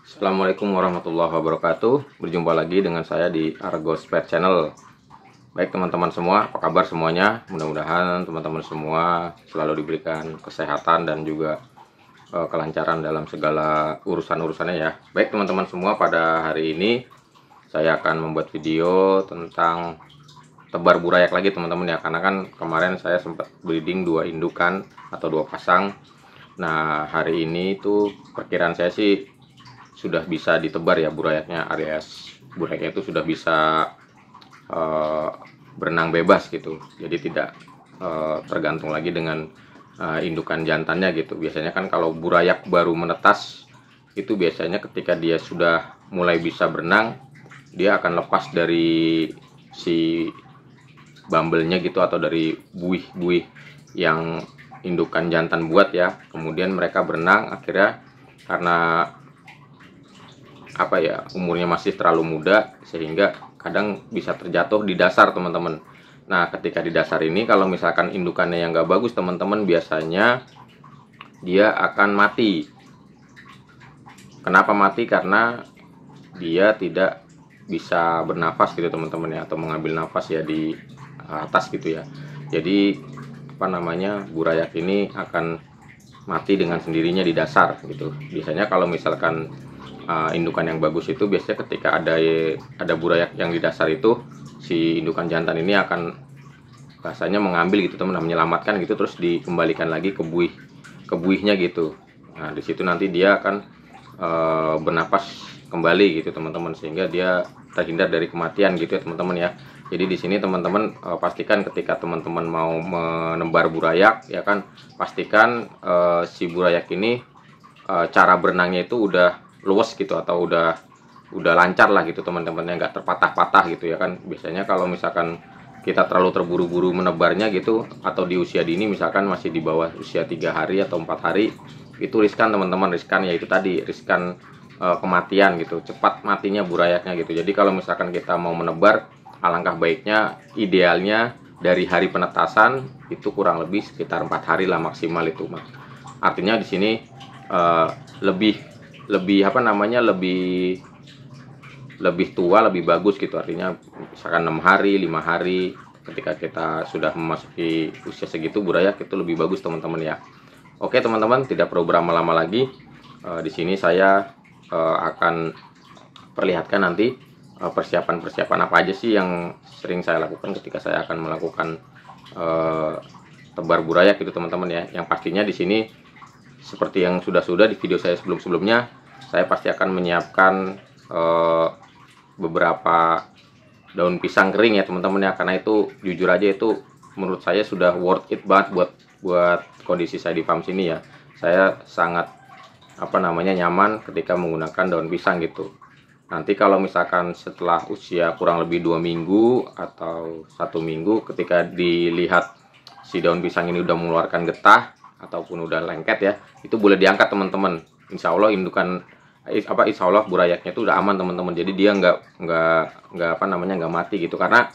Assalamualaikum warahmatullahi wabarakatuh. Berjumpa lagi dengan saya di Argos Pet Channel. Baik teman-teman semua, apa kabar semuanya? Mudah-mudahan teman-teman semua selalu diberikan kesehatan dan juga kelancaran dalam segala urusan-urusannya ya. Baik teman-teman semua, pada hari ini saya akan membuat video tentang tebar burayak lagi teman-teman ya. Karena kan kemarin saya sempat breeding 2 indukan atau 2 pasang. Nah, hari ini tuh perkiraan saya sih sudah bisa ditebar ya burayaknya, alias burayaknya itu sudah bisa berenang bebas gitu. Jadi tidak tergantung lagi dengan indukan jantannya gitu. Biasanya kan kalau burayak baru menetas itu biasanya ketika dia sudah mulai bisa berenang, dia akan lepas dari si bumble-nya gitu, atau dari buih-buih yang indukan jantan buat ya. Kemudian mereka berenang, akhirnya karena umurnya masih terlalu muda, sehingga kadang bisa terjatuh di dasar teman-teman. Nah, ketika di dasar ini kalau misalkan indukannya yang gak bagus teman-teman, biasanya dia akan mati. Kenapa mati? Karena dia tidak bisa bernafas gitu teman-teman ya, atau mengambil nafas ya di atas gitu ya. Jadi burayak ini akan mati dengan sendirinya di dasar gitu. Biasanya kalau misalkan indukan yang bagus itu biasanya ketika ada burayak yang di dasar itu, si indukan jantan ini akan rasanya mengambil gitu teman, menyelamatkan gitu, terus dikembalikan lagi ke buihnya gitu. Nah, di situ nanti dia akan bernapas kembali gitu teman-teman, sehingga dia terhindar dari kematian gitu ya teman-teman ya. Jadi di sini teman-teman pastikan ketika teman-teman mau menebar burayak ya kan, pastikan si burayak ini cara berenangnya itu udah luas gitu, atau udah lancar lah gitu teman-temannya, nggak terpatah-patah gitu ya kan. Biasanya kalau misalkan kita terlalu terburu-buru menebarnya gitu, atau di usia dini misalkan masih di bawah usia 3 hari atau 4 hari, itu riskan teman-teman. Riskan ya itu tadi, riskan kematian gitu, cepat matinya burayaknya gitu. Jadi kalau misalkan kita mau menebar, alangkah baiknya idealnya dari hari penetasan itu kurang lebih sekitar 4 hari lah maksimal itu. Artinya di sini lebih tua lebih bagus gitu. Artinya misalkan 6 hari 5 hari, ketika kita sudah memasuki usia segitu burayak itu lebih bagus teman-teman ya. Oke teman-teman, tidak perlu berlama-lama lagi. Di sini saya akan perlihatkan nanti persiapan-persiapan apa aja sih yang sering saya lakukan ketika saya akan melakukan tebar burayak gitu teman-teman ya. Yang pastinya di sini seperti yang sudah di video saya sebelum-sebelumnya, saya pasti akan menyiapkan beberapa daun pisang kering ya teman-teman ya. Karena itu jujur aja itu menurut saya sudah worth it banget buat kondisi saya di farm sini ya. Saya sangat nyaman ketika menggunakan daun pisang gitu. Nanti kalau misalkan setelah usia kurang lebih 2 minggu atau 1 minggu, ketika dilihat si daun pisang ini udah mengeluarkan getah ataupun udah lengket ya, itu boleh diangkat teman-teman. Insya Allah insya Allah burayaknya itu udah aman teman-teman. Jadi dia nggak mati gitu. Karena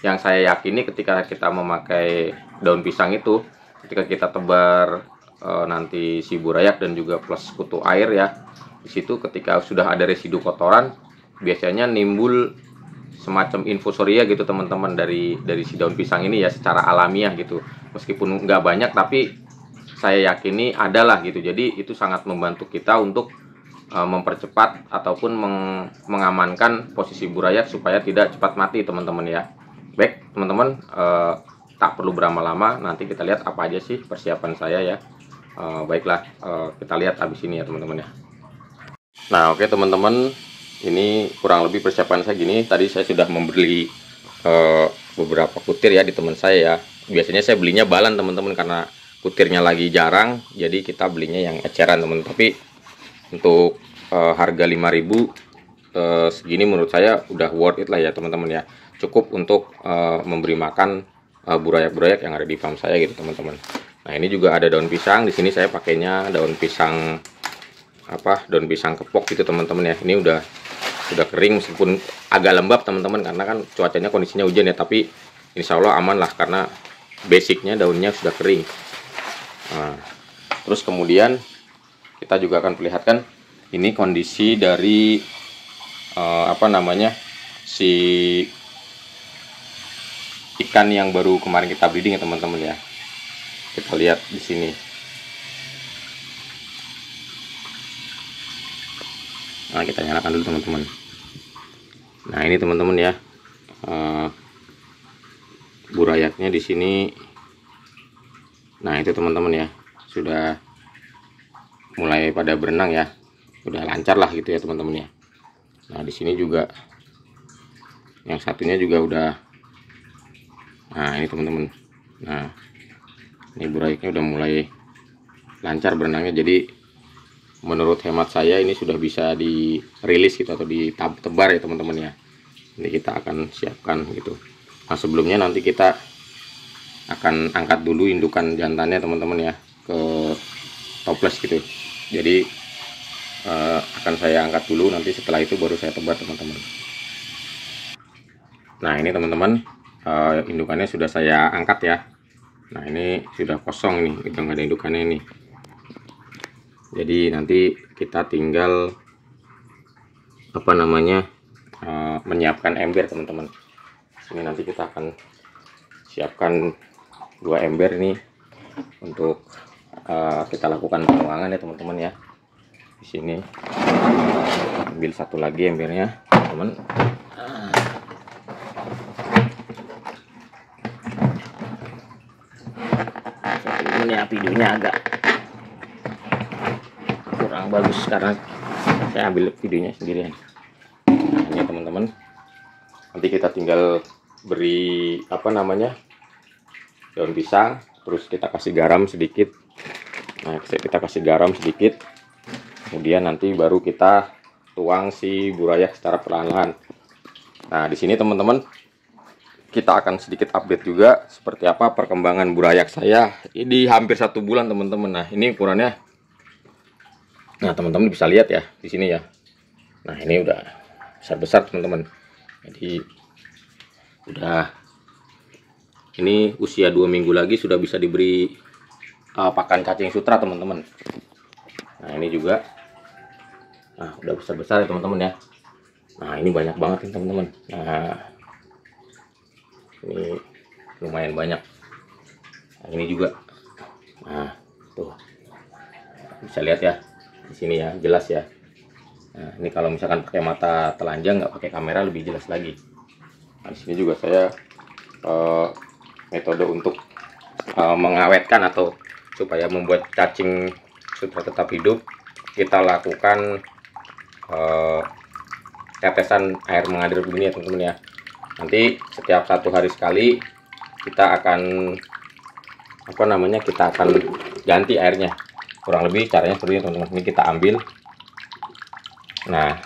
yang saya yakini ketika kita memakai daun pisang itu, ketika kita tebar nanti si burayak dan juga plus kutu air ya, di situ ketika sudah ada residu kotoran, biasanya nimbul semacam infusoria gitu teman-teman dari si daun pisang ini ya, secara alamiah gitu. Meskipun nggak banyak, tapi saya yakini adalah gitu. Jadi itu sangat membantu kita untuk mempercepat ataupun mengamankan posisi burayak supaya tidak cepat mati teman-teman ya. Baik teman-teman, tak perlu berlama-lama, nanti kita lihat apa aja sih persiapan saya ya. Baiklah, kita lihat abis ini ya teman-teman ya. Nah oke teman-teman, ini kurang lebih persiapan saya gini. Tadi saya sudah membeli beberapa kutir ya di teman saya ya. Biasanya saya belinya balan teman-teman, karena kutirnya lagi jarang, jadi kita belinya yang eceran teman-teman. Tapi untuk harga 5.000 segini menurut saya udah worth it lah ya teman-teman ya. Cukup untuk memberi makan burayak-burayak yang ada di farm saya gitu teman-teman. Nah ini juga ada daun pisang. Di sini saya pakainya daun pisang daun pisang kepok gitu teman-teman ya. Ini udah kering, meskipun agak lembab teman-teman, karena kan cuacanya kondisinya hujan ya. Tapi insya Allah aman lah, karena basicnya daunnya sudah kering. Nah, terus kemudian kita juga akan perlihatkan Ini kondisi dari apa namanya, si ikan yang baru kemarin kita breeding ya teman-teman ya. Kita lihat di sini. Nah, kita nyalakan dulu teman-teman. Nah, ini teman-teman ya, burayaknya di sini. Nah, itu teman-teman ya, sudah mulai pada berenang ya, udah lancar lah gitu ya teman-teman ya. Nah, di sini juga yang satunya juga udah. Nah, ini teman-teman. Nah, ini burayaknya udah mulai lancar berenangnya. Jadi menurut hemat saya ini sudah bisa dirilis gitu atau ditebar ya teman-teman ya. Ini kita akan siapkan gitu. Nah, sebelumnya nanti kita akan angkat dulu indukan jantannya teman-teman ya ke toples gitu. Jadi akan saya angkat dulu, nanti setelah itu baru saya tebar teman-teman. Nah, ini teman-teman, indukannya sudah saya angkat ya. Nah, ini sudah kosong nih, udah nggak ada indukannya nih. Jadi nanti kita tinggal apa namanya, menyiapkan ember teman-teman. Ini nanti kita akan siapkan 2 ember nih untuk kita lakukan penuangan ya teman-teman ya. Di sini ambil satu lagi embernya teman. Ini ya, videonya agak kurang bagus karena saya ambil videonya sendirian. Nah, ini teman-teman, nanti kita tinggal beri apa namanya, daun pisang, terus kita kasih garam sedikit. Nah, kita kasih garam sedikit, kemudian nanti baru kita tuang si burayak secara perlahan-lahan. Nah, di sini teman-teman, kita akan sedikit update juga seperti apa perkembangan burayak saya. Ini hampir 1 bulan teman-teman. Nah, ini ukurannya. Nah, teman-teman bisa lihat ya di sini ya. Nah, ini udah besar-besar teman-teman. Jadi udah, ini usia 2 minggu lagi sudah bisa diberi pakan cacing sutra teman-teman. Nah, ini juga udah besar-besar ya teman-teman ya. Nah, ini banyak banget nih teman-teman. Nah, ini lumayan banyak. Nah, ini juga. Nah, tuh bisa lihat ya di sini ya, jelas ya. Nah, ini kalau misalkan pakai mata telanjang, nggak pakai kamera, lebih jelas lagi. Nah, di sini juga saya metode untuk mengawetkan atau supaya membuat cacing sutra tetap hidup, kita lakukan tetesan air mengalir begini ya teman-teman ya. Nanti setiap 1 hari sekali kita akan apa namanya, kita akan ganti airnya. Kurang lebih caranya seperti ini teman-teman. Ini kita ambil, nah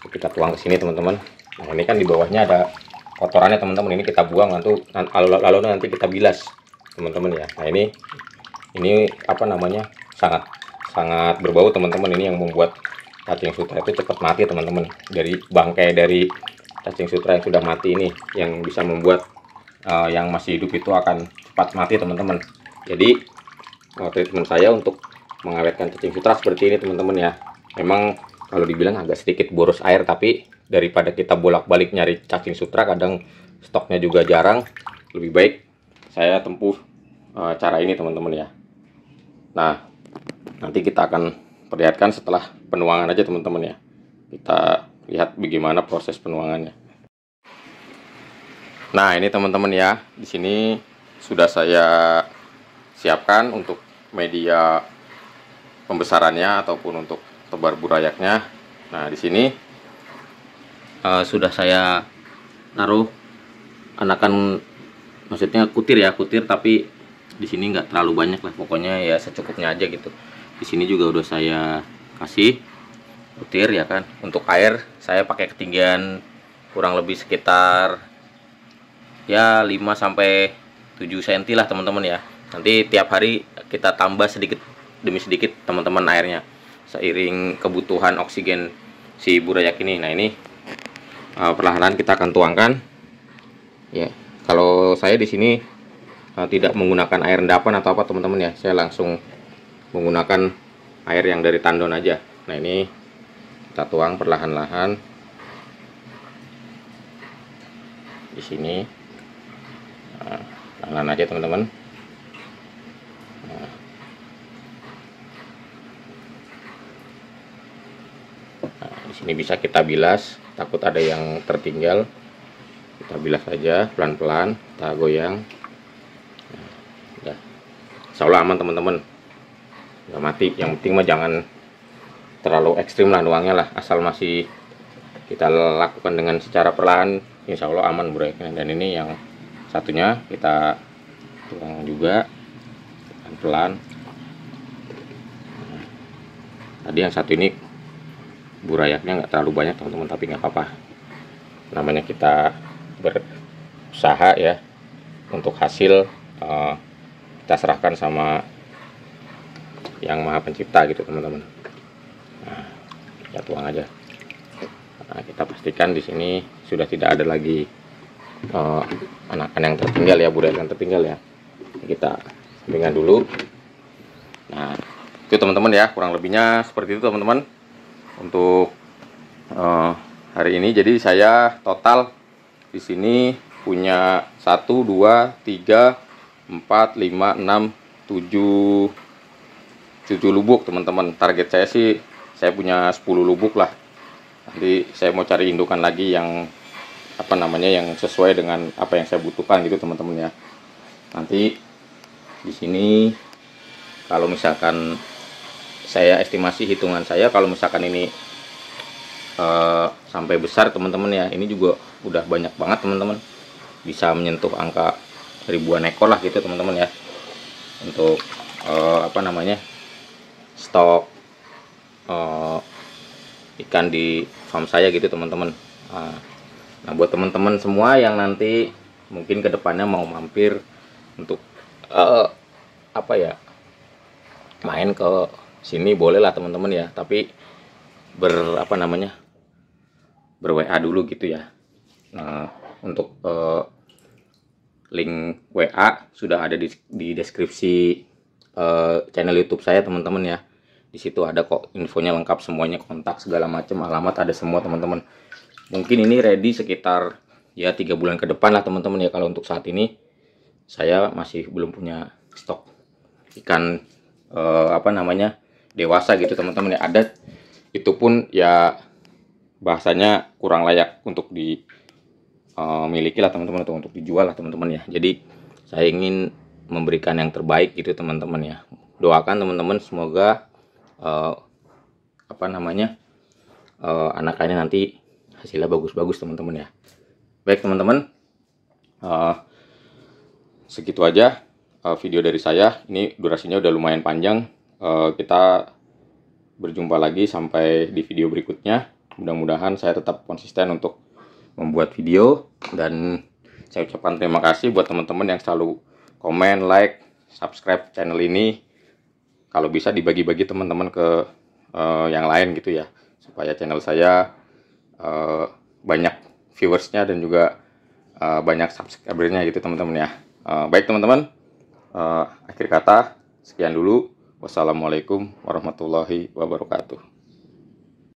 kita tuang ke sini teman-teman. Nah, ini kan di bawahnya ada kotorannya teman-teman, ini kita buang, lalu nanti kita bilas teman-teman ya. Nah, ini apa namanya, sangat berbau teman-teman. Ini yang membuat cacing sutra itu cepat mati teman-teman. Dari bangkai dari cacing sutra yang sudah mati ini yang bisa membuat yang masih hidup itu akan cepat mati teman-teman. Jadi treatment saya untuk mengawetkan cacing sutra seperti ini teman-teman ya. Memang kalau dibilang agak sedikit boros air, tapi daripada kita bolak-balik nyari cacing sutra, kadang stoknya juga jarang, lebih baik saya tempuh cara ini teman-teman ya. Nah, nanti kita akan perlihatkan setelah penuangan aja teman-teman ya. Kita lihat bagaimana proses penuangannya. Nah, ini teman-teman ya, di sini sudah saya siapkan untuk media pembesarannya ataupun untuk tebar burayaknya. Nah, di sini sudah saya taruh anakan, maksudnya kutir ya, kutir, tapi di sini nggak terlalu banyak lah, pokoknya ya secukupnya aja gitu. Di sini juga udah saya kasih kutir ya kan. Untuk air saya pakai ketinggian kurang lebih sekitar ya 5 sampai 7 cm lah teman-teman ya. Nanti tiap hari kita tambah sedikit demi sedikit teman-teman airnya, seiring kebutuhan oksigen si burayak ini. Nah, ini perlahan kita akan tuangkan ya. Kalau saya di sini tidak menggunakan air endapan atau apa teman-teman ya, saya langsung menggunakan air yang dari tandon aja. Nah, ini Kita tuang perlahan-lahan di sini. Nah, pelan aja teman-teman. Nah, di sini bisa kita bilas, takut ada yang tertinggal. Kita bilas saja pelan-pelan, kita goyang. Nah, udah. Insya Allah aman teman-teman, nggak mati. Yang penting mah jangan terlalu ekstrim lah nuangnya lah, asal masih kita lakukan dengan secara perlahan, insya Allah aman bro. Dan ini yang satunya kita tuang juga pelan-pelan. Nah, tadi yang satu ini burayaknya nggak terlalu banyak teman-teman, tapi nggak apa-apa, namanya kita berusaha ya. Untuk hasil kita serahkan sama yang Maha Pencipta gitu teman-teman. Nah, kita tuang aja. Nah, kita pastikan di sini sudah tidak ada lagi anakan yang tertinggal ya, burayak yang tertinggal ya. Kita sampingkan dulu. Nah, itu teman-teman ya, kurang lebihnya seperti itu teman-teman untuk hari ini. Jadi saya total di sini punya 1, 2, 3, 4, 5, 6, 7 lubuk teman-teman. Target saya sih saya punya 10 lubuk lah. Nanti saya mau cari indukan lagi yang apa namanya, yang sesuai dengan apa yang saya butuhkan gitu teman-teman ya. Nanti di sini kalau misalkan saya estimasi hitungan saya, kalau misalkan ini sampai besar teman-teman ya, ini juga udah banyak banget teman-teman, bisa menyentuh angka ribuan ekor lah gitu teman-teman ya, untuk apa namanya, stok ikan di farm saya gitu teman-teman. Nah buat teman-teman semua yang nanti mungkin kedepannya mau mampir untuk apa ya, main ke sini boleh lah teman-teman ya, tapi apa namanya, ber-WA dulu gitu ya. Nah untuk link WA sudah ada di deskripsi channel YouTube saya teman-teman ya. Di situ ada kok infonya lengkap semuanya, kontak segala macam, alamat ada semua teman-teman. Mungkin ini ready sekitar ya 3 bulan ke depan lah teman-teman ya. Kalau untuk saat ini saya masih belum punya stok ikan apa namanya, dewasa gitu teman-teman ya. Ada, itu pun ya bahasanya kurang layak untuk dimiliki lah teman-teman, atau untuk dijual lah teman-teman ya. Jadi saya ingin memberikan yang terbaik gitu teman-teman ya. Doakan teman-teman semoga apa namanya, anakannya nanti hasilnya bagus-bagus teman-teman ya. Baik teman-teman, segitu aja video dari saya. Ini durasinya udah lumayan panjang. Kita berjumpa lagi sampai di video berikutnya. Mudah-mudahan saya tetap konsisten untuk membuat video, dan saya ucapkan terima kasih buat teman-teman yang selalu komen, like, subscribe channel ini. Kalau bisa dibagi-bagi teman-teman ke yang lain gitu ya, supaya channel saya banyak viewersnya dan juga banyak subscribernya gitu teman-teman ya. Baik teman-teman, akhir kata sekian dulu. Wassalamualaikum warahmatullahi wabarakatuh.